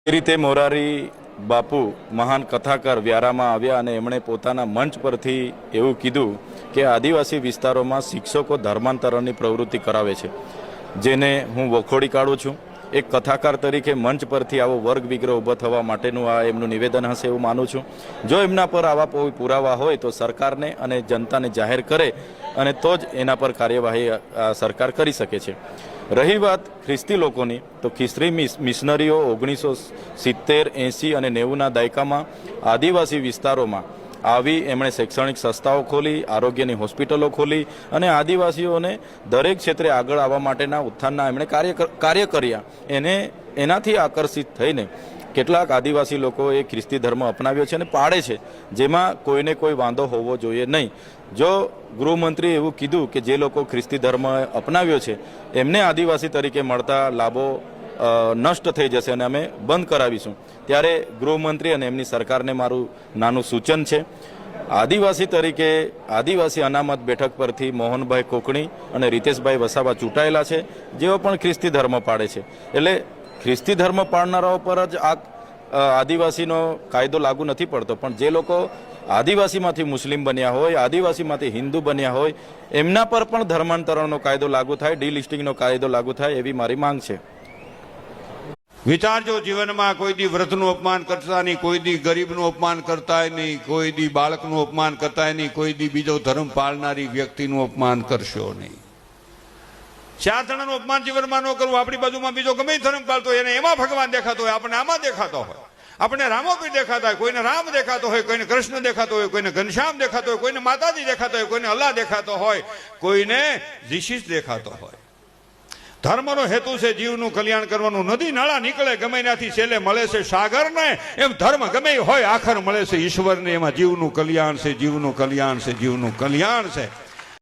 એ રીતે મોરારી બાપુ મહાન કથાકાર વ્યારામાં આવ્યા અને એમણે પોતાના મંચ પરથી એવું કીધું કે આદિવાસી વિસ્તારોમાં શિક્ષકો ધર્માંતરણની પ્રવૃત્તિ કરાવે છે, જેને હું વખોડી કાઢું છું। એક કથાકાર તરીકે મંચ પરથી આવો વર્ગ વિગ્રહ ઊભો થવા માટેનું આ એમનું નિવેદન હશે એવું માનું છું। જો એમના પર આવા કોઈ પુરાવા હોય તો સરકારને અને જનતાને જાહેર કરે અને તો જ એના પર કાર્યવાહી સરકાર કરી શકે છે। રહી વાત ખ્રિસ્તી લોકોની, તો ખ્રિસ્તી મિશનરીઓ 1970, 80 અને 90ના દાયકામાં આદિવાસી વિસ્તારોમાં આવી એમણે શૈક્ષણિક સંસ્થાઓ ખોલી, આરોગ્યની હોસ્પિટલો ખોલી અને આદિવાસીઓને દરેક ક્ષેત્રે આગળ આવવા માટેના ઉત્થાનના એમણે કાર્ય કર્યા। એનાથી આકર્ષિત થઈને કેટલાક આદિવાસી લોકોએ ખ્રિસ્તી ધર્મ અપનાવ્યો છે અને પાળે છે, જેમાં કોઈને કોઈ વાંધો હોવો જોઈએ નહીં। જો ગૃહમંત્રીએ એવું કીધું કે જે લોકો ખ્રિસ્તી ધર્મ અપનાવ્યો છે એમને આદિવાસી તરીકે મળતા લાભો નષ્ટ થઈ જશે અને અમે બંધ કરાવીશું, ત્યારે ગૃહમંત્રી અને એમની સરકારને મારું નાનું સૂચન છે। આદિવાસી તરીકે આદિવાસી અનામત બેઠક પરથી મોહનભાઈ કોકણી અને રીતેશભાઈ વસાવા ચૂંટાયેલા છે, જેઓ પણ ખ્રિસ્તી ધર્મ પાળે છે। એટલે ખ્રિસ્તી ધર્મ પાળનારાઓ પર જ આ આદિવાસીનો કાયદો લાગુ નથી પડતો, પણ જે લોકો આદિવાસીમાંથી મુસ્લિમ બન્યા હોય, આદિવાસીમાંથી હિન્દુ બન્યા હોય, એમના પર પણ ધર્માંતરણનો કાયદો લાગુ થાય, ડીલિસ્ટિંગનો કાયદો લાગુ થાય એવી મારી માંગ છે। વિચારજો, જીવનમાં કોઈ દી વ્રતનું અપમાન કરતા નહીં, કોઈ દી ગરીબનું અપમાન કરતા નહીં, કોઈ દી બાળકનું અપમાન કરતા નહીં, કોઈ દી બીજો ધર્મ પાળનારી વ્યક્તિનું અપમાન કરશો નહીં। 4 જણાનું અપમાન જીવનમાં ન કરવું। આપણી બાજુમાં બીજો ગમે ધર્મ પાળતો હોય એને એમાં ભગવાન દેખાતો હોય, આપણે આમાં દેખાતો હોય, આપણે રામોપીર દેખાતા હોય, કોઈને રામ દેખાતો હોય, કોઈને કૃષ્ણ દેખાતો હોય, કોઈને ઘનશ્યામ દેખાતો હોય, કોઈને માતાજી દેખાતો હોય, કોઈને અલ્લાહ દેખાતો હોય, કોઈને જીસસ દેખાતો હોય। ધર્મનો હેતુ છે જીવનું કલ્યાણ કરવાનું। નદી નાળા નીકળે ગમે ત્યાંથી છેલ્લે મળે છે સાગરને, એમ ધર્મ ગમે હોય આખર મળે છે ઈશ્વરને। એમાં જીવનું કલ્યાણ છે, જીવનું કલ્યાણ છે, જીવનું કલ્યાણ છે।